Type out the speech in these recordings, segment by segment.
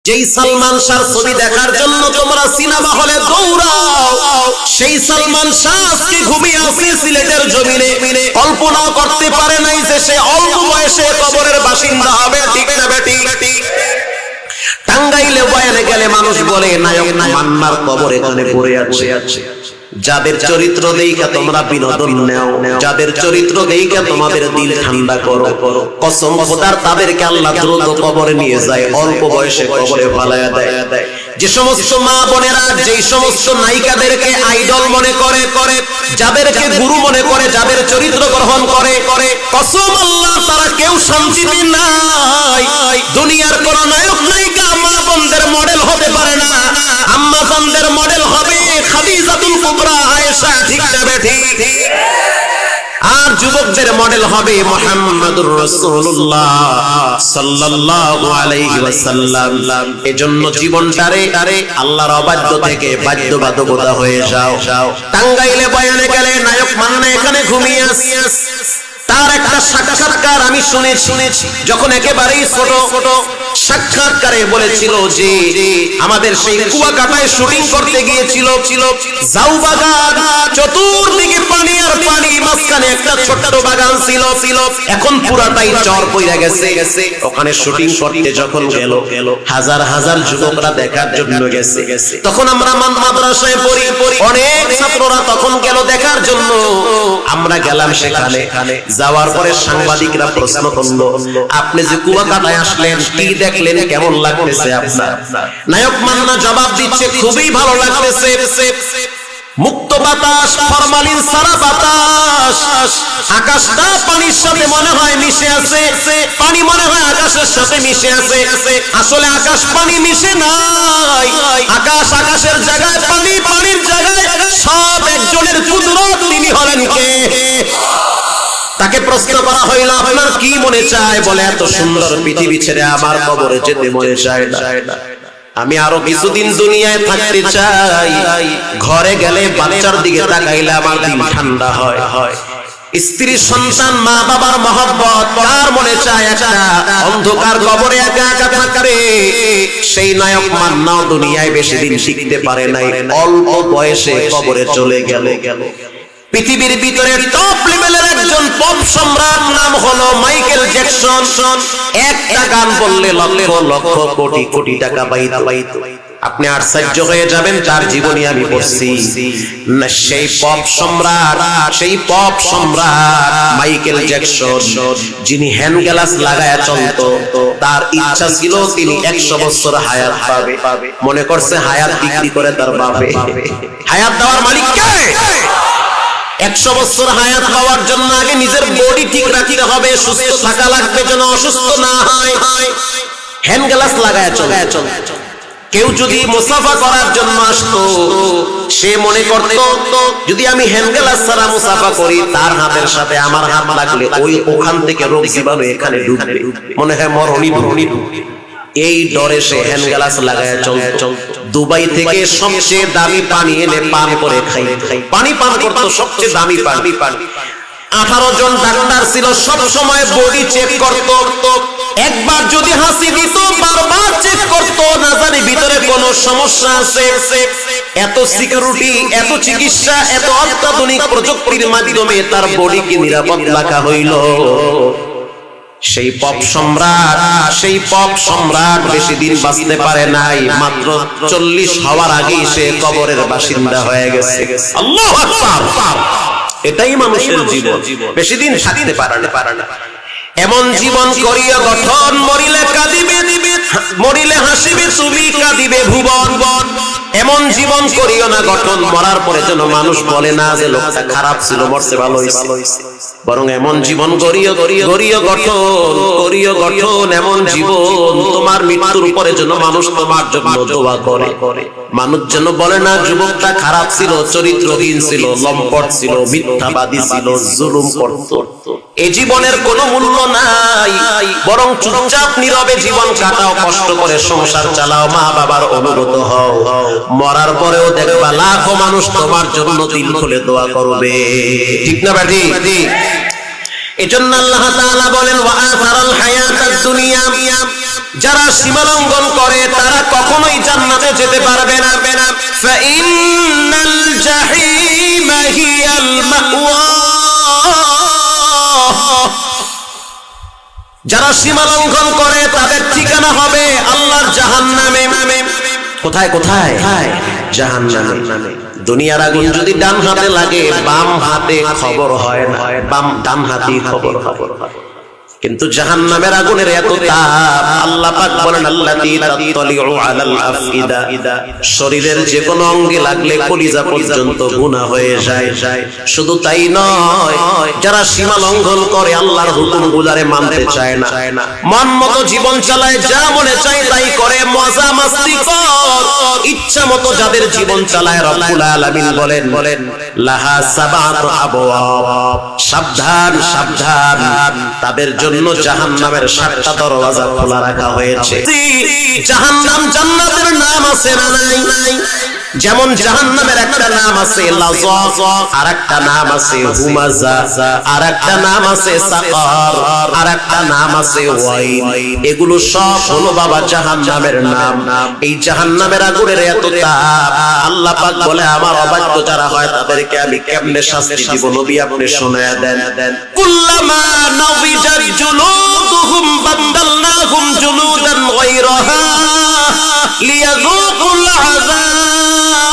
যেই সালমান শাহর ছবি দেখার জন্য তোমরা সিনেমা হলে দৌড়াও, সেই সালমান শাহ আজকে ঘুমিয়ে আছে সিলেটের জমিনে। কল্পনা করতে পারে নাই যে সে অল্প বয়সে কবরের বাসিন্দা হবে। ঠিক না বেটি? টাঙ্গাইলে বয়ানে গেলে মানুষ বলে নায়ক মান্নার কবর এখানে পড়ে আছে। যাদের চরিত্র দেইখা তোমরা বিনোদন নাও, যাদের চরিত্র দেইখা তোমাদের দিল ঠান্ডা করো, কসম খোদার তাদেরকে আল্লাহ দ্রুত কবরে নিয়ে যায়, অল্প বয়সে কবরে ফালায়া দেয়। যে সমস্ত মা বোনেরা যেই সমস্ত নায়িকাদেরকে আইডল মনে করে, যাদেরকে গুরু মনে করে, যাদের চরিত্র গ্রহণ করে, কসম আল্লাহ তারা কেউ শান্তিতে নাই। দুনিয়ার কোন নায়ক নায়িকা মা বোনদের মডেল হতে পারে না। আম্মা জানদের মডেল হবে খাদিজাতুল কুবরা আয়েশা। ঠিক না বেঠি? আর যুবকদের মডেল হবে মুহাম্মাদুর রাসূলুল্লাহ সাল্লাল্লাহু আলাইহি ওয়াসাল্লাম। এজন্য জীবনটারে আল্লাহর অবাধ্য থেকে বাধ্যবাধকতা হয়ে যাও। টাঙ্গাইলে বয়ানে গেলে নায়ক মান্না এখানে ঘুমিয়ে আছে। তার একটা সাক্ষাৎকার আমি শুনেছি, যখন একেবারেই ছোট সাক্ষাৎকারে বলেছিল যে আমাদের সেই কুয়াকাটায় শুটিং করতে গিয়েছিল, জাউবাগান, চতুর্দিকে পানি আর পানি, মাঝখানে একটা ছোট্ট বাগান ছিল। এখন পুরাটাই চর পইরা গেছে। ওখানে শুটিং করতে যখন গেল, হাজার হাজার যুবকরা দেখার জন্য গেছে। তখন আমরা মাদ্রাসায় পড়ি, অনেক ছাত্ররা তখন গেল দেখার জন্য। আমরা গেলাম সেখানে। যাওয়ার পরে সাংবাদিকরা প্রশ্ন করলো, আপনি যে কুয়াকাটায় আসলেন কি দেখলেন, কেমন লাগতেছে আপনার? নায়ক মান্না জবাব দিচ্ছে, খুবই ভালো লাগতেছে। মুক্ত বাতাস, ফরমালিন ছাড়া বাতাস, আকাশটা পানির সাথে মনে হয় মিশে আছে, পানি মনে হয় আকাশের সাথে মিশে আছে। আসলে আকাশ পানি মিশে নাই, আকাশ আকাশের জায়গায়, পানি পানির জায়গায়, সব একজনের কুদরত। তিনি হলেন কে? তাকে প্রশ্ন করা হইল, আপনার কি মনে চায়? বলে, এত সুন্দর পৃথিবী ছেড়ে আমার কবরে যেতে মনে চায় না। আমি আরো কিছুদিন দুনিয়ায় থাকতে চাই। ঘরে গেলে বাচ্চার দিকে তাকাইলে আমার দিল ঠান্ডা হয়। স্ত্রী সন্তান মা বাবার মহব্বত কার মনে চায় একটা অন্ধকার কবরে একা একা থাকবে? সেই নায়ক মান্নাও দুনিয়ায় বেশি দিন শিখতে পারে নাই, অল্প বয়সে কবরে চলে গেল। পৃথিবীর ভিতরে টপ লেভেলের একজন পপ সম্রাট, নাম হলো মাইকেল জ্যাকসন। একটা গান বললে লক্ষ লক্ষ কোটি কোটি টাকা পাইতো। আপনি আশ্চর্য হয়ে যাবেন, তার জীবনী আমি পড়ছি। সেই পপ সম্রাট মাইকেল জ্যাকসন, যিনি হ্যান্ড গ্লাস লাগায়া চলতো, তার ইচ্ছা ছিল তিনি 100 বছর হায়াত পাবে। মনে করছে হায়াত বিক্রি করে তার বাপে। হায়াত দেওয়ার মালিক কে? 100 বছর হায়াত পাওয়ার জন্য আগে নিজের বডি ঠিক রাখতে হবে, সুস্থ থাকা লাগবে যেন অসুস্থ না হয়। হ্যান্ড গ্লাস লাগায় চল। কেউ যদি মুসাফা করার জন্য আসতো, সে মনে করতো যদি আমি হ্যান্ড গ্লাস ছাড়া মুসাফা করি, তার হাতের সাথে আমার হাত লাগলে ওখান থেকে রোগ জীবাণু এখানে ঢুকবে, মনে হয় মরণই। এই ডরে সে হ্যান্ড গ্লাস লাগায় চলতো। দুবাই থেকে সবচেয়ে দামি পানি এনে পান করে খাই। পানি পান করতো, সবচেয়ে দামি পানি। 18 জন ডাক্তার ছিল, সব সময় বডি চেক করতো। একবার যদি হাসি দিত, বারবার চেক করতো, না জানি ভিতরে কোনো সমস্যা আছে। এত সিকিউরিটি, এত চিকিৎসা, এত অত্যাধুনিক প্রযুক্তির মাধ্যমে তার বডিকে নিরাপদ রাখা হইল। সেই পপ সম্রাট বেশি দিন বাঁচতে পারে নাই, মাত্র 40 হওয়ার আগেই সে কবরের বাসিন্দা হয়ে গেছে। আল্লাহু আকবার! এটাই মানুষের জীবন, বেশি দিন থাকতে পারে না। এমন জীবন করিয়া গঠন, মরিলে কাঁদিবে, মরিলে হাসিবে তুমি, কাঁদিবে ভুবন। এমন জীবন করিও না গঠন, মরার পরে যেন মানুষ বলে না যে লোকটা খারাপ ছিল, মরছে ভালো হয়েছে। বরং এমন জীবন করিও গঠন, এমন জীবন তোমার মৃত্যুর পরে যেন মানুষ তোমার জন্য দোয়া করে। মানুষ যেন বলে না যুবকটা খারাপ ছিল, চরিত্রহীন ছিল, লম্পট ছিল, মিথ্যাবাদী ছিল, জুলুম করত। এই জীবনের কোনো মূল্য নাই, বরং চুপচাপ নীরবে জীবন কাটাও, কষ্ট করে সংসার চালাও, মা বাবার অনুগত হও। মরার পরেও দেখবা লাখো মানুষ তোমার জন্য দিল খুলে দোয়া করবে। ঠিক না বেটি? এজন্য আল্লাহ তাআলা বলেন, ওয়া আসারাল হায়াতাদ দুনিয়া, যারা সীমালঙ্ঘন করে তারা যেতে পারবে না। ফাইন্নাল জাহিমা হিয়াল মাওয়া, যারা সীমা লঙ্ঘন করে তাদের ঠিকানা হবে আল্লাহর জাহান্নামে। কোথায় কোথায়? জাহান্নামে। দুনিয়ার আগুন যদি ডান হাতে লাগে বাম হাতে খবর হয় না, ডান হাতেই খবর হয়। কিন্তু জাহান্নামের আগুনের এত তাপ, আল্লাহ পাক বলেন আল্লাতী তাতলিউ আলাল আফইদা, শরীরের যে কোনো অঙ্গে লাগলে কলিজা পর্যন্ত গুনাহ হয়ে যায়। শুধু তাই নয়, যারা সীমা লঙ্ঘন করে আল্লাহর হুকুমগুলারে মানতে চায় না, মন মতো জীবন চালায়, যা মনে চায় তাই করে, মজা মাস্তি কর, ইচ্ছা মতো যাদের জীবন চালায়, রব্বুল আলামিন বলেন লাহা সাবাতু আবওয়াব, সাবধান সাবধান, তাদের জন্য জাহান্নামের 7টা দরওয়াজা খোলা রাখা হয়েছে। জাহান্নাম জান্নাতের নাম আছে না নাই? যেমন জাহান্নামের একটা নাম আছে লাযা, আরেকটা নাম আছে হুমাযা, আরেকটা নাম আছে সাকার, আরেকটা নাম আছে ওয়াইল। এগুলো সব হলো বাবা জাহান্নামের নাম। এই জাহান্নামের আগুনের এত তাপ, আল্লাহ পাক বলে আমার অবাধ্য যারা হয় তাদেরকে আমি কেমনে শাস্তি দিব নবী আপনি শোনায়া দেন। কুল্লামা নাযিজাত জুলুদুহুম বাদদালনাহুম জুলুদান গায়রাহা লিয়াযুকুল আযাব,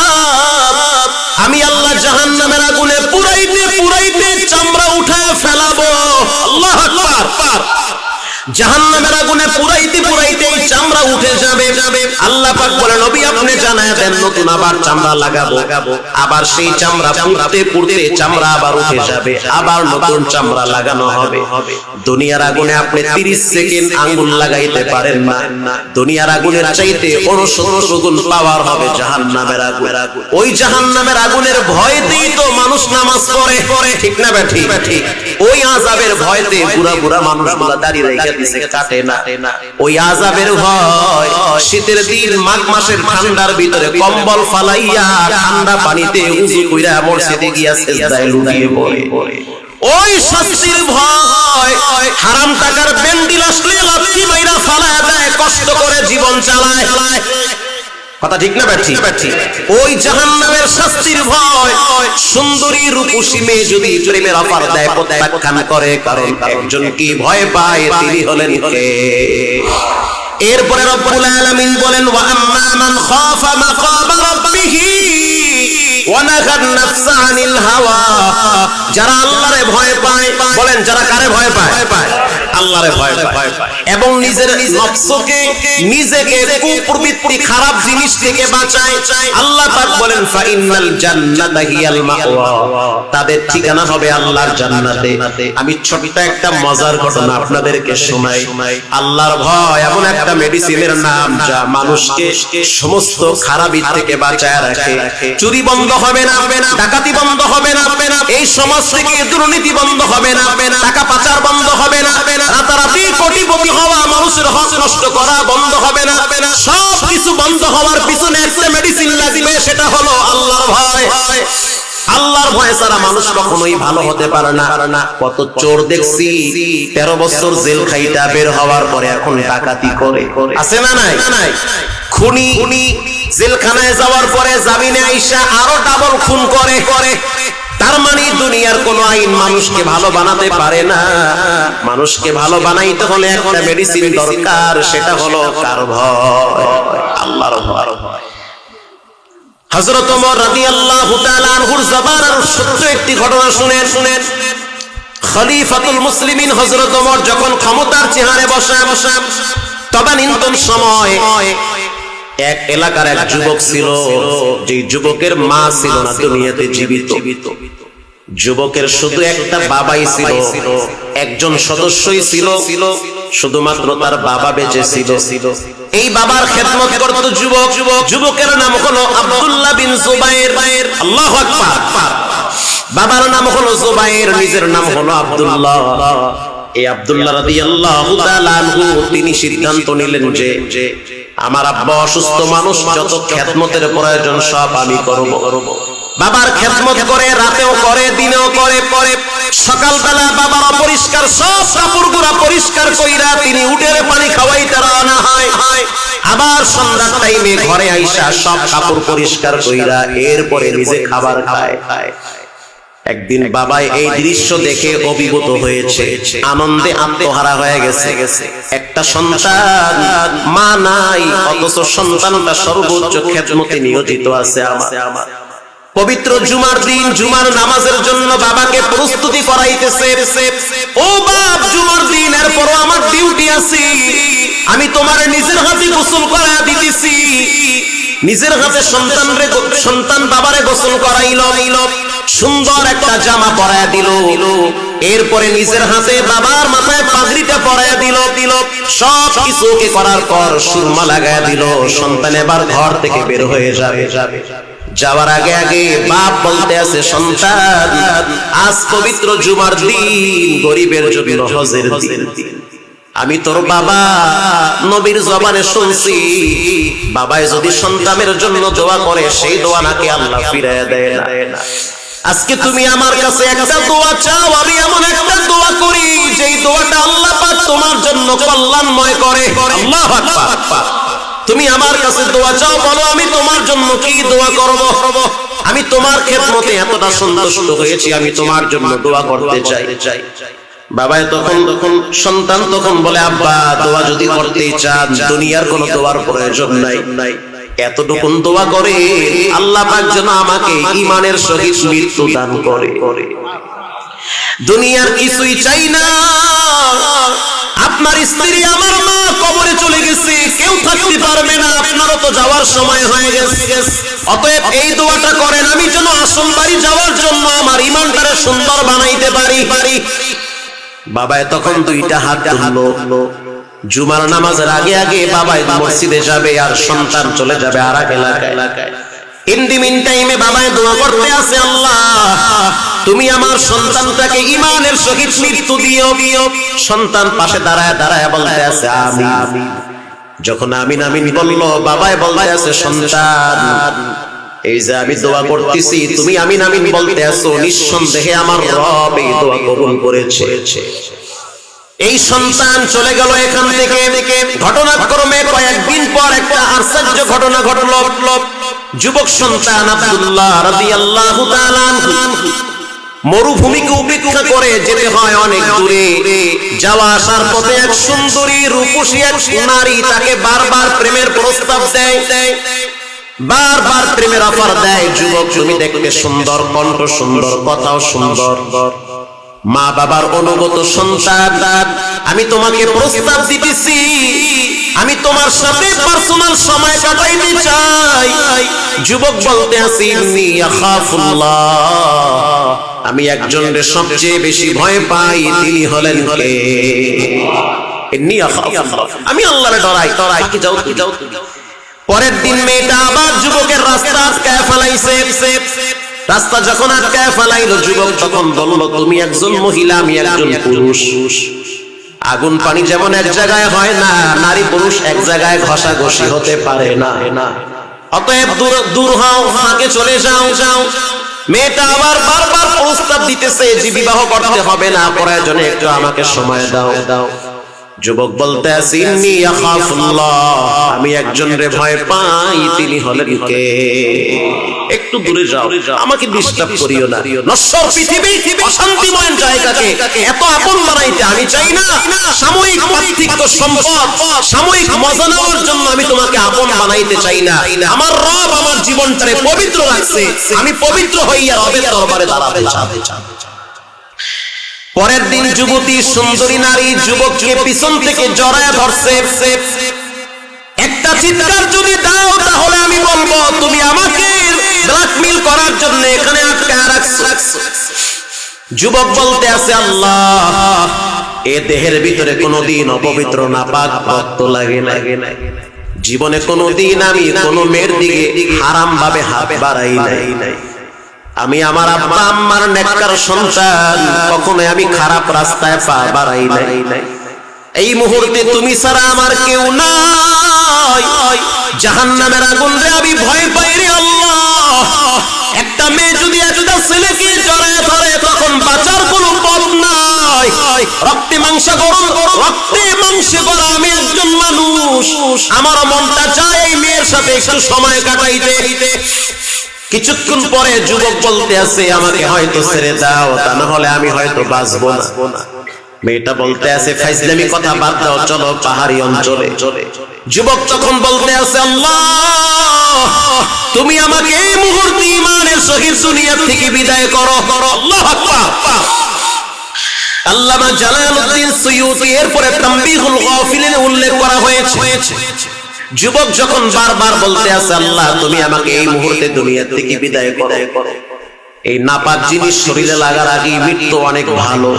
আমি আল্লাহ জাহান্নামের আগুনে পুরাইতে পুরাইতে চামড়া উঠায় ফেলাবো। আল্লাহু আকবার। জাহান্নামের আগুনে পুরাইতে পুরাইতে চামড়া উঠে যাবে। আল্লাহ পাক বলে নবী আপনি জানায় দেন নতুন আবার চামড়া লাগাবো, আবার সেই চামড়া পুড়তে পুড়তে চামড়া আবার উঠে যাবে, আবার নতুন চামড়া লাগানো হবে। দুনিয়ার আগুনে আপনি 30 সেকেন্ড আঙ্গুল লাগাইতে পারেন না, দুনিয়ার আগুনের চাইতে 69 গুণ পাওয়ার হবে জাহান্নামের আগুন। ওই জাহান্নামের আগুনের ভয়তেই তো মানুষ নামাজ পড়ে, ঠিক না ঠিক? ওই আযাবের ভয়তে বুড়া বুড়া মানুষগুলা দাঁড়িয়ে রেখে দিছে, কাটে না। ওই আযাবের ভয় শীতের দিন মাঘ মাসের ঠান্ডার ভিতরে কম্বল ফালাইয়া ঠান্ডা পানিতে উযু কইরা মসজিদে গিয়া সিজদায় লুটিয়ে পড়ে। ওই শাস্তির ভয় হারাম টাকার বেন্ডিল আসলে লাথি মাইরা ফালায়া দেয়, কষ্ট করে জীবন চালায়। কথা ঠিক না ঠিক? ওই জাহান্নামের শাস্তির ভয় সুন্দরী রূপসী মেয়ে যদি প্রেমের অফার দেয় প্রত্যাখ্যান করে, কারণ একজন কি ভয় পায়, তিনি হলেন কে? এরপরে রব্বুল আলামিন বলেন ওয়া আম্মা মান খাফা মাকামা রাব্বিহি ওয়া নাহান নাফসা আনিল হাওয়া, যারা আল্লাহরে ভয় পায়, বলেন যারা কারে ভয় পায়? আল্লাহরে ভয় পায় এবং নিজের নফসকে নিজেকে কুপ্রবৃত্তি খারাপ জিনিস থেকে বাঁচায়। আল্লাহ পাক বলেন ফাইনাল জান্নাতা হিয়াল মাওয়া, তাদের ঠিকানা হবে আল্লাহর জান্নাতে। আমি ছোট্ট একটা মজার ঘটনা আপনাদেরকে শোনাই। আল্লাহর ভয় এমন একটা মেডিসিনের নাম যা মানুষকে সমস্ত খারাপি থেকে বাঁচায় রাখে। চুরি বন্ধ হবে না, ডাকাতি বন্ধ হবে না, এই সমাজ থেকে দুর্নীতি বন্ধ হবে না, টাকা পাচার বন্ধ হবে না, রাতারাতি কোটিপতি হওয়া, মানুষের হক নষ্ট করা বন্ধ হবে না। সব কিছু বন্ধ হওয়ার পিছনে একটা মেডিসিন লাগবে, সেটা হলো আল্লাহর ভয়। আল্লাহর ভয় ছাড়া মানুষ কখনোই ভালো হতে পারে না। কত চোর দেখছি 13 বছর জেল খাইটা বের হওয়ার পরে এখন ডাকাতি করে, আছে না নাই? খুনি জেলখানায় যাওয়ার পরে জামিনে আইসা আরো ডাবল খুন করে। তার মানে দুনিয়ার কোন আইন মানুষকে ভালো বানাতে পারে না। মানুষকে ভালো বানাইতে হলে একটা মেডিসিন দরকার, সেটা হলো কার ভয়? আল্লাহর ভয়। হযরত ওমর রাদিয়াল্লাহু তাআলা আনহুর জবানের সত্য একটি ঘটনা শুনেন। খলিফাতুল মুসলিমিন হযরত ওমর যখন ক্ষমতার চেহারে বসা তদানীন্তন সময় এক এলাকার এক যুবক ছিল, যে যুবকের মা ছিল না দুনিয়াতে জীবিত। যুবকের শুধু একটা বাবাই ছিল, একজন সদস্যই ছিল, শুধুমাত্র তার বাবা বেঁচে ছিল। এই বাবার খেদমত করত যুবক। যুবকের নাম হলো আব্দুল্লাহ বিন জুবায়ের। আল্লাহু আকবার। বাবার নাম হলো জুবায়ের, নিজের নাম হলো আব্দুল্লাহ। এই আব্দুল্লাহ রাদিয়াল্লাহু তাআলা আনহু তিনি সিদ্ধান্ত নিলেন যে আমার আব্বা অসুস্থ মানুষ, যত খেদমতের প্রয়োজন সব আমি করব। বাবার খেদমত করে, রাতেও করে, দিনেও করে। সকালবেলা বাবার অপরিষ্কার সব কাপড়গুলা পরিষ্কার কইরা তিনি উটের পানি খাওয়াইতে রওনা হয়। আবার সন্ধ্যার টাইমে ঘরে আইসা সব কাপড় পরিষ্কার কইরা এরপরে নিজে খাবার খায়। একদিন বাবা এই দৃশ্য দেখে অভিভূত হয়েছে, আনন্দে আত্মহারা হয়ে গেছে। একটা সন্তান, মা নাই, অথচ সন্তানটা সর্বোচ্চ খেদমতে নিয়োজিত আছে। আমার পবিত্র জুমার দিন জুমার নামাজের জন্য বাবাকে প্রস্তুতি করাইতেছে। ও বাপ, জুমার দিন, এরপরও আমার ডিউটি আছে, আমি তোমার নিজের হাতে গোসল করা দিতেছি। নিজের হাতে সন্তান বাবারে গোসল করাইল, সুন্দর একটা জামা পরায়া দিল, এরপরে নিজের হাতে বাবার মাথায় পাগড়িটা পরায়া দিল। সব কিছু করার পর সুরমা লাগায়া দিল। সন্তান এবার ঘর থেকে বের হয়ে যাবে। যাওয়ার আগে আগে বাপ বলতে আছে, সন্তান, আজ পবিত্র জুমার দিন, গরিবের জন্য হজের দিন। আমি তোর বাবা নবীর জবানে শুনছি, বাবাই যদি সন্তানের জন্য দোয়া করে সেই দোয়া নাকি আল্লাহ ফিরাইয়া দেয় না। আজকে তুমি আমার কাছে একটা দোয়া চাও, আমি এমন একটা দোয়া করি যেই দোয়াটা আল্লাহ পাক তোমার জন্য কল্যাণময় করে। আল্লাহু আকবার। তুমি আমার কাছে দোয়া চাও, বলো আমি তোমার জন্য কি দোয়া করব। আমি তোমার খেদমতে এতটা সন্তুষ্ট হয়েছি, আমি তোমার জন্য দোয়া করতে চাই। বাবা তখন সন্তান তখন বলে, আব্বা, দোয়া যদি করতেই চান, দুনিয়ার কোনো দোয়ার প্রয়োজন নাই। এতটুকু দোয়া করে আল্লাহ পাক যেন আমাকে ঈমানের সহিত মৃত্যু দান করে। দুনিয়ার কিছুই চাই না। আপনার স্ত্রী, আমার মা কবরে চলে গেছে, কেউ থাকতে পারবে না, আপনারও তো যাওয়ার সময় হয়ে গেছে। অতএব এই দোয়াটা করেন, আমি যেন আসল বাড়ি যাওয়ার জন্য আমার ঈমানটারে সুন্দর বানাইতে পারি। বাবায় তখন দুইটা হাত তুললো। জুমার নামাজের আগে আগে বাবাই মসজিদে যাবে আর সন্তান চলে যাবে আর এক এলাকায়। ইন দি মিন টাইমে বাবাই দোয়া করতে আছে, আল্লাহ তুমি আমার সন্তানটাকে ঈমানের সহিত মৃত্যু দিও। সন্তান পাশে দাঁড়ায় বলতে আছে আমিন। যখন আমিন আমিন বলল, বাবাই বলতে আছে, সন্তান, এই যে আমি দোয়া করতেছি, তুমি আমিন আমিন বলতে আছো, নিঃসন্দেহে আমার রব এই দোয়া কবুল করেছে। এই সন্তান চলে গেল এখান থেকে। ঘটনাক্রমে কয়েকদিন পর একটা আশ্চর্য ঘটনা ঘটল। যুবক সন্তান আব্দুল্লাহ রাদিয়াল্লাহু তাআলা মরুভূমিকে উপেক্ষা করে যেতে হয় অনেক দূরে। যাওয়া আসার পথে এক সুন্দরী রূপসী এক নারী তাকে বারবার প্রেমের প্রস্তাব দেয়, বারবার প্রেমের অফার দেয়। যুবক, তুমি দেখতে সুন্দর, কণ্ঠ সুন্দর, কথাও সুন্দর, মা বাবার অনুগত সন্তান, আমি তোমাকে প্রস্তাব দিতেছি, আমি তোমার সাথে পার্সোনাল সময় কাটাইতে চাই। যুবক বলতে আছি, ইন্নী আখাফুল্লাহ, আমি একজনের সবচেয়ে বেশি ভয় পাই, তিনি হলেন কে? ইন্নী আখাফুল্লাহ, আমি আল্লাহরে ডরাই। কি যাও তুমি। পরের দিন মেয়েটা আবার যুবকের রাস্তা আটকায় ফেলাইছে। রাস্তা যখন আটকায় ফেলাইলো, যুবক তখন বলল, তুমি একজন মহিলা, আমি একজন পুরুষ। আগুন পানি যেমন এক জায়গায় হয় না, নারী পুরুষ এক জায়গায় ঘষাঘষি হতে পারে না। অতএব দূর হও, ফাঁকে চলে যাও। মেয়েটা আবার বারবার প্রস্তাব দিতেছে যে বিবাহ করতে হবে না, প্রয়োজনে একটু আমাকে সময় দাও। যুবক বলতে আছে, ইন্নী আখাফুল্লাহ, আমি একজনরে ভয় পাই, তিনি হলেন কে? একটু দূরে যাও, আমাকে ডিস্টার্ব করিও না। নশ্বর পৃথিবী, অশান্তিময় জায়গাকে এত আপন বানাইতে আমি চাই না। সাময়িক পার্থিব সম্পদ, সাময়িক মজা নেওয়ার জন্য আমি তোমাকে আপন বানাইতে চাই না। আমার রব আমার জীবনটারে পবিত্র রাখছে, আমি পবিত্র হইয়া রবের দরবারে দাঁড়াতে চাই। পরের দিন যুবতী সুন্দরী নারী যুবককে পিছন থেকে জড়ায় ধরছে। একটা চিৎকার যদি দাও তাহলে আমি বলবো তুমি আমাকে ব্ল্যাকমেইল করার জন্য এখানে আটকায় রাখছো। যুবক বলতে আছে, আল্লাহ, এ দেহের ভিতরে কোনোদিন অপবিত্র নাপাক রক্ত লাগে না। জীবনে কোনোদিন আমি কোনো মেয়ের দিকে হারাম ভাবে হাত বাড়াই নাই। আমি আমার আব্বা আম্মার নেককার সন্তান, কখনো আমি খারাপ রাস্তায় পা বাড়াই নাই। এই মুহূর্তে তুমি ছাড়া আমার কেউ নাই। জাহান্নামের আগুন রে আমি ভয় পাই রে আল্লাহ। একটা মেয়ে যদি একটা ছেলেকে জড়ায় ধরে, তখন বাঁচার কোনো পথ নাই। রক্তে মাংসে গরম, রক্তে মাংসে গড়া আমি একজন মানুষ, আমার মনটা চায় এই মেয়ের সাথে একটু সময় কাটাইতে। কিছুক্ষণ পরে যুবক বলতে আছে আমাকে হয়তো ছেড়ে দাও, তা না হলে আমি হয়তো বাঁচবো না। মেয়েটা বলতে আছে ফাইজলামি কথা বাদ দাও, চলো পাহাড়ি অঞ্চলে। যুবক তখন বলতে আছে আল্লাহ তুমি আমাকে এই মুহূর্তে ঈমানের সহিত দুনিয়া থেকে বিদায় করো। আল্লাহু আকবার। আল্লামা জালালউদ্দিন সুয়ুতী এরপরে তামবিহুল গাফিলিনে উল্লেখ করা হয়েছে, যুবক যখন বারবার বলতে আছে আল্লাহ তুমি আমাকে এই মুহূর্তে দুনিয়া থেকে বিদায় করো, এই নাপাক জিনিস শরীরে লাগার আগে মৃত্যু অনেক ভালো।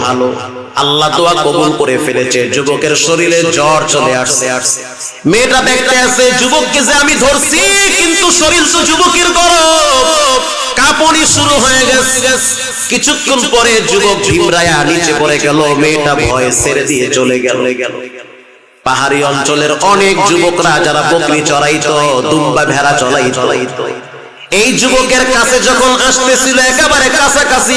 আল্লাহ দোয়া কবুল করে ফেলেছে, যুবকের শরীরে জ্বর চলে আসছে। মেয়েটা দেখতে আছে যুবককে যে আমি ধরছি, কিন্তু শরীর তো যুবকের গরম, কাঁপুনি শুরু হয়ে গেছে। কিছুক্ষণ পরে যুবক ঝিমরায়া নিচে পড়ে গেল, মেয়েটা ভয়ে ছেড়ে দিয়ে চলে গেল। পাহাড়ি অঞ্চলের অনেক যুবকরা যারা বকরি চড়াইতো, দুম্বা ভেড়া চড়াইতো, এই যুবকের কাছে যখন আসতেছিল একেবারে কাছাকাছি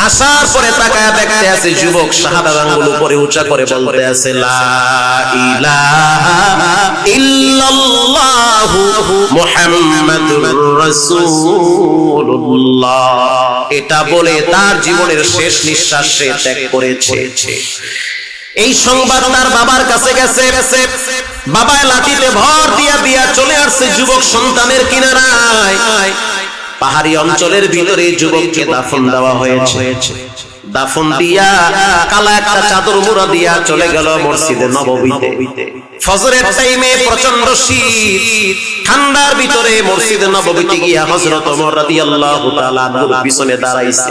আসার পরে তাকায় দেখতে আছে যুবক শাহাদাত আঙ্গুল উপরে উঁচা করে বলতে আছে লা ইলাহা ইল্লাল্লাহু মুহাম্মাদুর রাসূলুল্লাহ। এটা বলে তার জীবনের শেষ নিঃশ্বাস সে ত্যাগ করেছে। এই সংবাদ তার বাবার কাছে গেছে, বাবায় লাঠিতে ভর দিয়া চলে আসছে যুবক সন্তানের কিনারায়। পাহাড়ি অঞ্চলের ভিতরে যুবককে দাফন দেওয়া হয়েছে। দাফন দিয়া কালা একটা চাদর মুড়া দিয়া চলে গেল মসজিদে নববীতে। ফজরের টাইমে প্রচন্ড শীত, ঠান্ডার ভিতরে মসজিদে নববীতে গিয়া হযরত ওমর রাদিয়াল্লাহু তাআলা আনহুর পিছনে দাঁড়াইছে।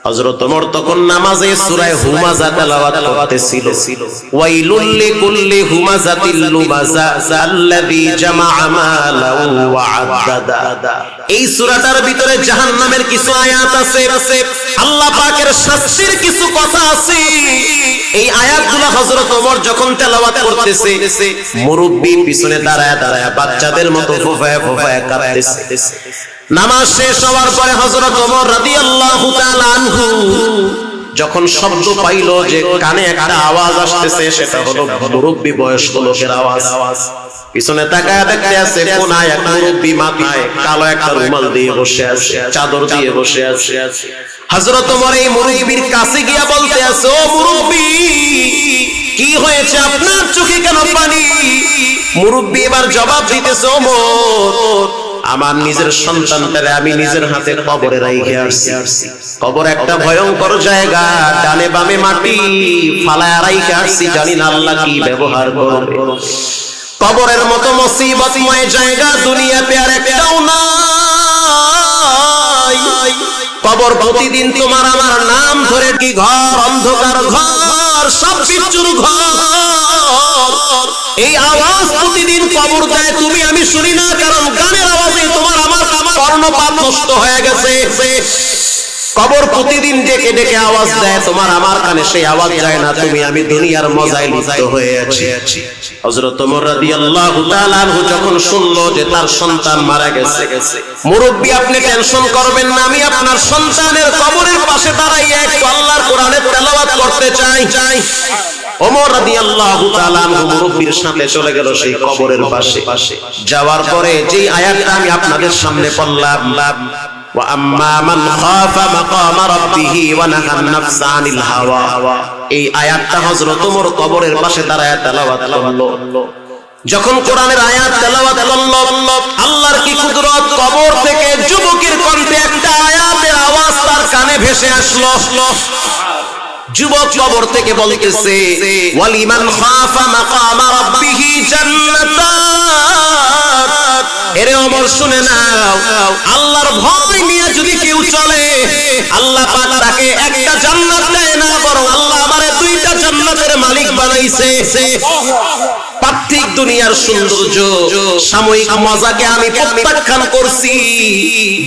হযরত ওমর তখন নামাজে সূরা হুমাযা তেলাওয়াত করতেছিল। ওয়াইলুল লিকুল্লি হুমাযাতিল লুমাযা আল্লাযী জামাআ মালান ওয়া আদ্দাদা। এই সূরাটার ভিতরে জাহান্নামের কিছু আয়াত আছে, আল্লাহ পাকের শাস্তির কিছু কথা আছে। এই আয়াতগুলো হযরত ওমর যখন তেলাওয়াত করতেছে, মুরব্বি পিছনে দাঁড়ায় বাচ্চাদের মতো ফোফায় কাঁদতেছে। নামাজ শেষ হওয়ার পরে হযরত ওমর রাদিয়াল্লাহু তাআলা আনহু যখন শব্দ পাইল যে কানে একটা আওয়াজ আসতেছে, সেটা হলো মুরব্বি বয়স্ক লোকের আওয়াজ। পিছনে তাকায় দেখতে আছে কোনায় এক মুরব্বি মাথায় কালো একটা রুমাল দিয়ে বসে আছে, চাদর দিয়ে বসে আছে। হযরত ওমর এই মুরব্বির কাছে গিয়া বলতে আছে ও মুরব্বি কি হয়েছে, আপনার চোখে কেন পানি? মুরব্বি এবার জবাব দিতেছে ওমর আমার নিজের সন্তানটারে আমি নিজের হাতে কবরে রাইখে আসছি। কবর একটা ভয়ঙ্কর জায়গা, ডানে বামে মাটি ফালায়া রাইখে আসছি, জানি না আল্লাহ কি ব্যবহার করবে। কবরের মতো মুসিবতময় জায়গা দুনিয়াতে আর একটাও নাই। কবর প্রতিদিন তোমার আমার নাম ধরে কি ঘর, অন্ধকার ঘর, সব বিচ্ছুর ঘর। এই আওয়াজ প্রতিদিন কবর দেয়, তুমি আমি শুনি না, কারণ গানের আওয়াজে তোমার আমার কর্ণপাত নষ্ট হয়ে গেছে। কবর প্রতিদিন ডেকে ডেকে আওয়াজ দেয়, তোমার আমার কানে সেই আওয়াজ যায় না, তুমি আমি দুনিয়ার মজায় লিপ্ত হয়ে আছি। হযরত ওমর রাদিয়াল্লাহু তাআলা আনহু যখন শুনলো যে তার সন্তান মারা গেছে, মুরব্বি আপনি টেনশন করবেন না, আমি আপনার সন্তানের কবরের পাশে দাঁড়াইয়া একটু আল্লাহর কোরআনের তেলাওয়াত করতে চাই। ওমর রাদিয়াল্লাহু তাআলা আনহু মুরব্বির সাথে চলে গেল সেই কবরের পাশে। যাওয়ার পরে যে আয়াতটা আমি আপনাদের সামনে পড়লাম, ওয়া আম্মা মান খাফা মাকাম রাব্বিহি ওয়া নাহান নাফসা আনিল হাওয়া, এই আয়াতটা হযরত ওমর কবরের পাশে দাঁড়ায় তেলাওয়াত করলো। যখন কোরআনের আয়াত তেলাওয়াত করলো, আল্লাহর কি কুদরত, কবর থেকে যুবকের কণ্ঠে একটা আয়াতের আওয়াজ তার কানে ভেসে আসলো। যুবক কবর থেকে বলতেছে ওয়ালিমান খাফা মাকাম রাব্বিহি জান্নাতান। এরে ওমর শুনে নাও, আল্লাহর ভয় নিয়ে যদি কেউ চলে, আল্লাহ পাক তাকে একটা জান্নাত দেয় না, বরং আল্লাহ আমারে দুইটা জান্নাতের মালিক বানাইছে। পার্থিব দুনিয়ার সৌন্দর্য সাময়িক মজাকে আমি প্রত্যাখ্যান করছি,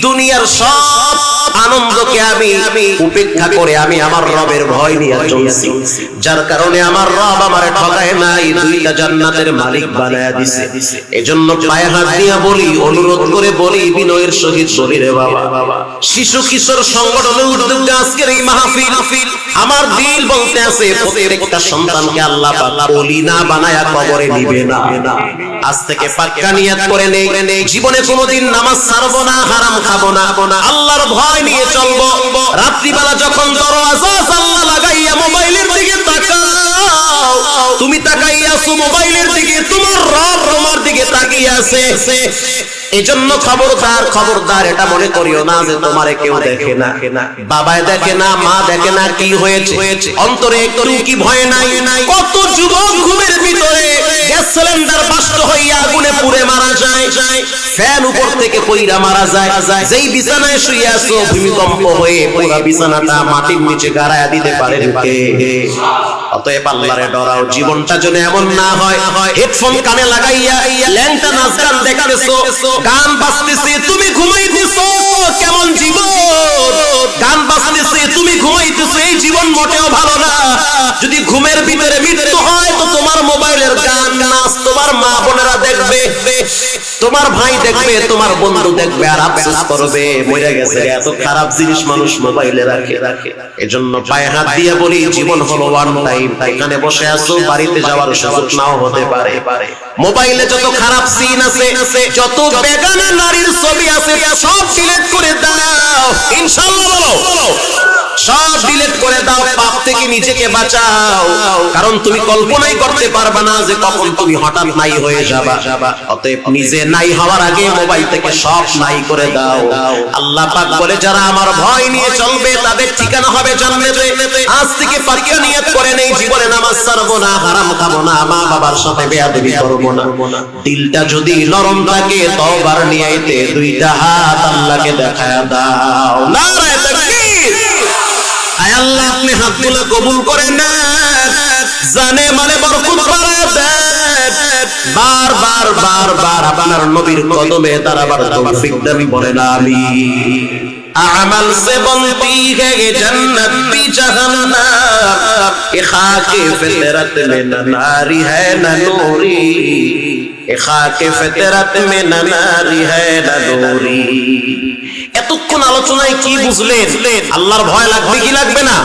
দুনিয়ার সব আনন্দকে আমি উপেক্ষা করে আমি আমার রবের ভয় নিয়ে চলছি, যার কারণে আমার রব আমারে ঠকায় নাই, দুইটা জান্নাতের মালিক বানায়া দিছে। এজন্য পায়ে হাত দিয়া বলি, অনুরোধ করে বলি, বিনয়ের সহিত বলি রে বাবা, শিশু কিশোর সংগঠনের উদ্যোগে আজকের এই মাহফিল, আমার দিল বলতে আছে প্রত্যেকটা সন্তানকে আল্লাহ পাক ওলি না বানায়া কবরে নিবে না। আজ থেকে পাক্কা নিয়ত করে নেই, জীবনে কোনোদিন নামাজ ছাড়বো না, হারাম খাবো না, আল্লাহর ভয় নিয়ে চলবো। রাত্রিবেলা যখন দরওয়াজা জানলা লাগাইয়া মোবাইলের দিকে তাকাও, তুমি তাকাইয়াছো মোবাইলের দিকে, তোমার রব তোমার দিকে তাকিয়ে আছে। এজন্য খবরদার খবরদার এটা মনে করিও না যে তোমারে কেউ দেখে না, বাবায় দেখে না, মা দেখে না, কি হয়েছে অন্তরে একটু কি ভয় নাই? কত যুবক ঘুমের ভিতরে গ্যাস সিলিন্ডার বাস্ট হইয়া আগুনে পুড়ে মারা যায়, ফ্যান উপর থেকে পইরা মারা যায়, যেই বিছানায় শুয়ে আছো ভূমিকম্প হয়ে পুরো বিছানাটা মাটির নিচে গাড়ায়া দিতে পারে কে? অতএব আল্লাহরে ডরাও, জীবনটা যেন এমন না হয় হেডফোন কানে লাগাইয়া ল্যাংটা নাচ গান দেখতেছো, গান বাজতেছে, তুমি ঘুমাইতেছো, কেমন জীবন? গান বাজতেছে, তুমি ঘুমাইতেছো, এই জীবন মোটেও ভালো না। যদি ঘুমের ভিতরে মৃত্যু হয় তো তোমার মোবাইলের গান নাচ তোমার মা বোনেরা দেখবে, তোমার ভাই দেখবে, তোমার বন্ধু দেখবে, আর আফসোস করবে মরে গেছে। এত খারাপ জিনিস মানুষ মোবাইলে রাখে। এজন্য পায়ে হাত দিয়ে বলি, জীবন হলো ওয়ান টাইম, এখানে বসে আছো, বাড়িতে যাওয়ার সুযোগ নাও হতে পারে। মোবাইলে যত খারাপ সিন আছে, যত বেগানা নারীর ছবি আছে, সব ডিলিট করে দাও ইনশাআল্লাহ, বলো সব ডিলিট করে দাও, পাপ থেকে নিজেকে বাঁচাও। কারণ তুমি কল্পনাই করতে পারবে না যে কখন তুমি হঠাৎ নাই হয়ে যাবা। অতএব নিজে নাই হওয়ার আগে মোবাইল থেকে সব নাই করে দাও। আল্লাহ পাক বলে, যারা আমার ভয় নিয়ে চলবে তাদের ঠিকানা হবে জান্নাতে। আজ থেকে পাক্কা নিয়ত করে নেই, জীবনে নামাজ ছাড়বো না, হারাম খাবো না, মা বাবার সাথে বেয়াদবি করবো না। দিলটা যদি নরম থাকে তওবার নিয়তে দুইটা হাত আল্লাহকে দেখায়া দাও। নারায়ে তাকবীর। আয় আল্লাহ, আপনি হাতগুলো কবুল করে নেন, জানে মানে বরকত বাড়ায় দেন। বারবার বারবার আপনার নবীর কদমে দাঁড়াবার তৌফিক দান বলেন আমিন। अमल से बनती है जन्नत भी जहन्नम, ये खाके फितरत में न नारी है न नूरी, ये खाके फितरत में न नारी है न नूरी। এতক্ষণ আলোচনায় কি বুঝলেন? আল্লাহর ভয় লাগবে কি লাগবে না?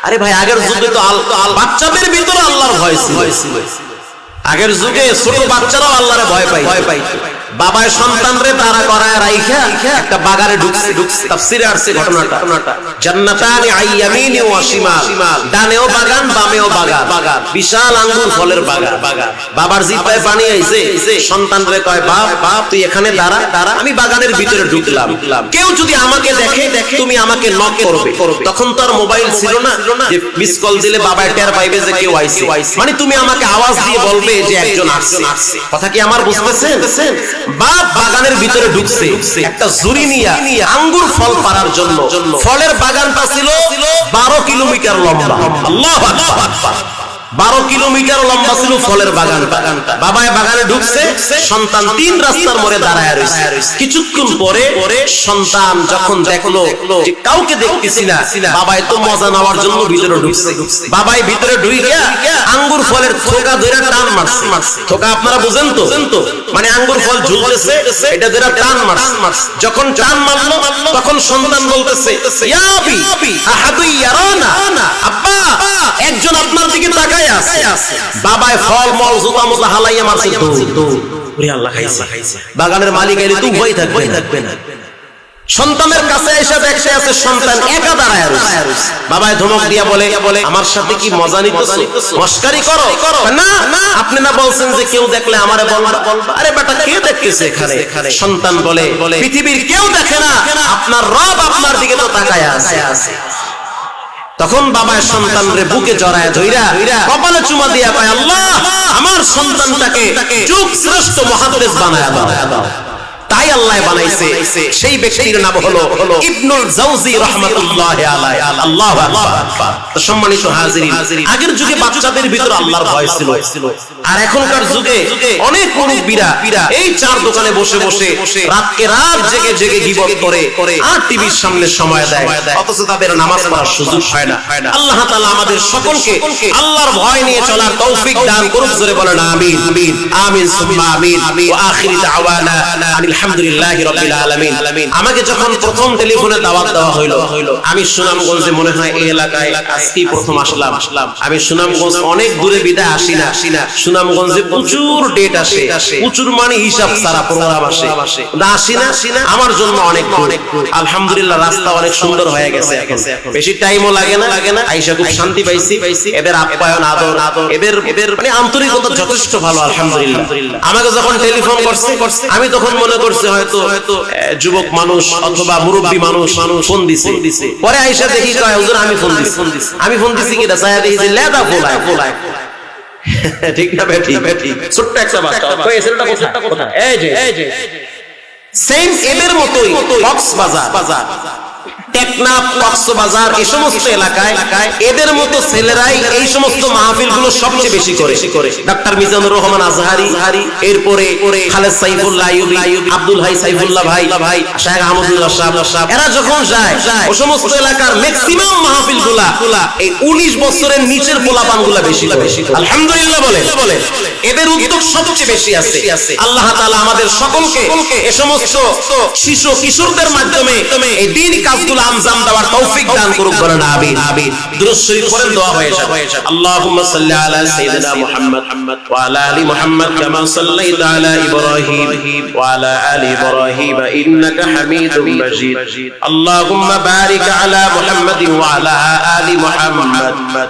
আরে ভাই, আগের যুগে তো বাচ্চাদের ভিতরে আল্লাহর ভয় ছিল। আগের যুগে ছোট বাচ্চারাও আল্লাহরে ভয় পাইতো। বাবায় সন্তানরে তারা করায় রাইখা একটা বাগানে ঢুকছে। তাফসিরে আসছে ঘটনাটা, জান্নাতানি আইয়ামিনি ওয়া শিমাল, ডানেও বাগান বামেও বাগান, বিশাল আঙ্গুর ফলের বাগান। বাবার জিহ্বায় পানি আইছে, সন্তানরে কয়, বাপ তুই এখানে দাঁড়া, আমি বাগানের ভিতরে ঢুকলাম, কেউ যদি আমাকে দেখে তুমি আমাকে নক করবে। তখন তো আর মোবাইল ছিল না যে মিস কল দিলে বাবায় টের পাইবে যে কেউ আইছে, মানে তুমি আমাকে আওয়াজ দিয়ে বলবে যে একজন আসছে। কথা কি আমার বুঝতেছেন? বাপ বাগানের ভিতরে ঢুকছে একটা ঝুড়ি নিয়ে আঙ্গুর ফল পাড়ার জন্য। ফলের বাগানটা ছিল 12 কিলোমিটার লম্বা। আল্লাহু আকবার, 12 কিলোমিটার লম্বা ছিল ফলের বাগানটা। বাবায় বাগানে ঢুকছে, সন্তান 3 রাস্তার মোড়ে দাঁড়ায় রয়েছে। কিছুক্ষণ পরে সন্তান যখন দেখলো যে কাউকে দেখতেছি না, বাবাই তো মজা নেওয়ার জন্য ভিতরে ঢুকছে। বাবাই ভিতরে ঢুইকা আঙ্গুর ফলের থোকা ধরে টান মারছে। থোকা আপনারা বুঝেন তো, মানে আঙ্গুর ফল ঝুলতেছে, এটা ধরে টান মারছে। যখন টান মারলো তখন সন্তান বলতেছে, ইয়া আবি আহাদু ইয়ারানা, আব্বা একজন আপনার দিকে তাকায় আছে। বাবায় ফল মল জুতা মুতা হালাইয়া মারছে। ওরে আল্লাহ, খাইছে। বাগানের মালিক এলে তুই ভয় থাকবে না। সন্তানের কাছে এসে দেখছে আছে সন্তান একা দাঁড়ায় আছে। বাবায় ধমক দিয়া বলে, আমার সাথে কি মজা নিতেছো, মস্কারি করো? না, আপনি না বলছেন যে কেউ দেখলে আমারে বলবা। আরে বেটা, কে দেখতেছে এখানে? সন্তান বলে, পৃথিবীর কেউ দেখে না, আপনার রব আপনার দিকে তো তাকায় আছে। তখন বাবায় সন্তানরে বুকে জড়ায় ধইরা কপালে চুমা দিয়া কয়, আল্লাহ আমার সন্তানটাকে যুগ শ্রেষ্ঠ মুহাদ্দিস বানায়া দাও। তাই তাই আল্লাহ বানাইছে। সেই ব্যক্তির নাম হলো ইবনুল জাওজি রাহমাতুল্লাহি আলাইহি। আল্লাহু আকবার। তো সম্মানিত হাজিরিন, আগের যুগে বাচ্চাদের ভিতর আল্লাহর ভয় ছিল, আর এখনকার যুগে অনেক মুরব্বিরা এই চার দোকানে বসে বসে রাতকে রাত জেগে জেগে গীবত করে আর টিভির সামনে সময় দেয়, অথচ তাদের নামাজ পড়ার সুযোগ হয় না। আল্লাহ তাআলা আমাদের সকলকে আল্লাহর ভয় নিয়ে চলার তৌফিক দান করুন। জোরে বলেন আমিন। আমিন সুম্মা আমিন। ওয়া আখিরি দাওয়ানা আলহামদুলিল্লাহি রাব্বিল আলামিন। আমাকে যখন প্রথম টেলিফোনে দাওয়াত দেওয়া হলো, আমি সুনামগঞ্জে মনে হয় এই এলাকায় আজকেই প্রথম আসলাম। আমি সুনামগঞ্জ অনেক দূরে বিদায় আসি না। সুনামগঞ্জে প্রচুর ডেট আসে, প্রচুর মানে হিসাব ছাড়া প্রোগ্রাম আসে, আসি না। আমার জন্য অনেক দূর। আলহামদুলিল্লাহ রাস্তা অনেক সুন্দর হয়ে গেছে, এখন বেশি টাইমও লাগে না। আইসা খুব শান্তি পাইছি। এদের আপ্যায়ন আদর এদের মানে আন্তরিকতা যথেষ্ট ভালো আলহামদুলিল্লাহ। আমাকে যখন টেলিফোন করছে আমি তখন মনে করছি হয়তো যুবক মানুষ অথবা মুরব্বী মানুষ ফোন দিছে। পরে আইসা দেখি কয় হুজুর আমি ফোন দিছি কিনা চায়া দেখি যে লেদা ফোলায়। ঠিক না বেটি? ছোট্ট একটা বাচ্চা কই এসেলটা কোথায়? এই যে সেম এদের মতোই কক্সবাজার, টেকনাফ, কক্সবাজার এই সমস্ত এলাকায় এদের মতো ছেলেরাই এই সমস্ত মাহফিলগুলো সবচেয়ে বেশি করে। ডাক্তার মিজানুর রহমান আজহারি, এরপরে খালেদ সাইফুল্লাহ আইয়ুবী, আব্দুল হাই সাইফুল্লাহ ভাই, শাহেখ আহমদুল্লাহ সাহেব, এরা যখন যায় ওই সমস্ত এলাকার ম্যাক্সিমাম মাহফিলগুলা এই 19 বছরের নিচের পোলাপানগুলা বেশি করে। আলহামদুলিল্লাহ বলে এদের উদ্যোগ সবচেয়ে বেশি আছে। আল্লাহ তাআলা আমাদের সকলকে এই সমস্ত শিশু কিশোরদের মাধ্যমে এই দ্বীনি কাজগুলো আঞ্জাম দেওয়ার তৌফিক দান করুক। বলেন আমিন। দুরূদ শরীফ পড়েন, দোয়া হয়ে যাবে। আল্লাহুম্মা সাল্লি আলা সাইয়্যিদিনা মুহাম্মদ ওয়া আলা আলি মুহাম্মদ কামা সাল্লাইতা আলা ইব্রাহিম ওয়া আলা আলি ইব্রাহিম ইন্নাকা হামিদুম মাজিদ। আল্লাহুম্মা বারিক আলা মুহাম্মাদ ওয়া আলা আলি মুহাম্মদ।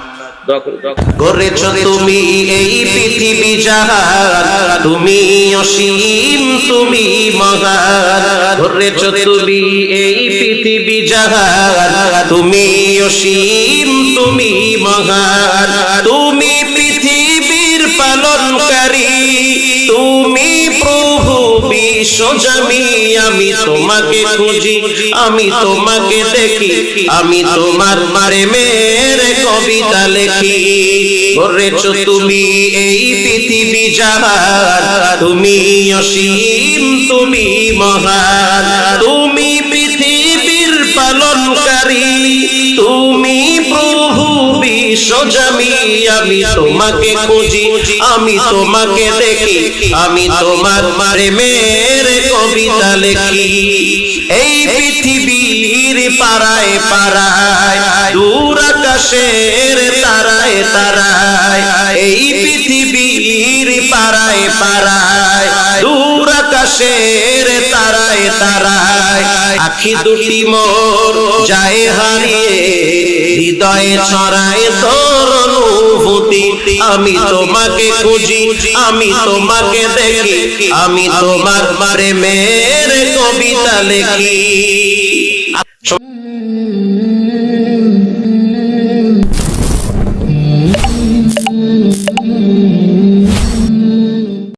গড়েছ তুমি এই পৃথিবী জাহান, তুমি অসীম, তুমি মহান। গড়েছ তুমি এই পৃথিবী জাহান, তুমি অসীম, তুমি মহান। তুমি পৃথিবীর পালনকারী, তুমি প্রভু বিশ্বজামি। আমি তোমাকে খুঁজি, আমি তোমাকে দেখি, আমি তোমার প্রেমের কবিতা লেখি। গড়েছ তুমি এই পৃথিবী জাহান, তুমি অসীম, তুমি মহান। তুমি পৃথিবীর পালনকারী, তুমি প্রভু বিশ্বজামি। আমি তোমাকে খুঁজি, আমি তোমাকে দেখি, আমি তোমার প্রেমের কবিতা লেখি। এই পৃথিবীর পারায় পারায়, দূর আকাশের তারায় তারায়, এই পৃথিবীর পারায় পারায়, দূর আকাশের তারায় তারায়, আখি দুটি মোর যায় হারিয়ে, হৃদয়ে ছড়ায় তোর অনুভূতি। আমি তোমাকে খুঁজি, আমি তোমাকে দেখি, আমি তোমার প্রেমের কবিতা লেখি।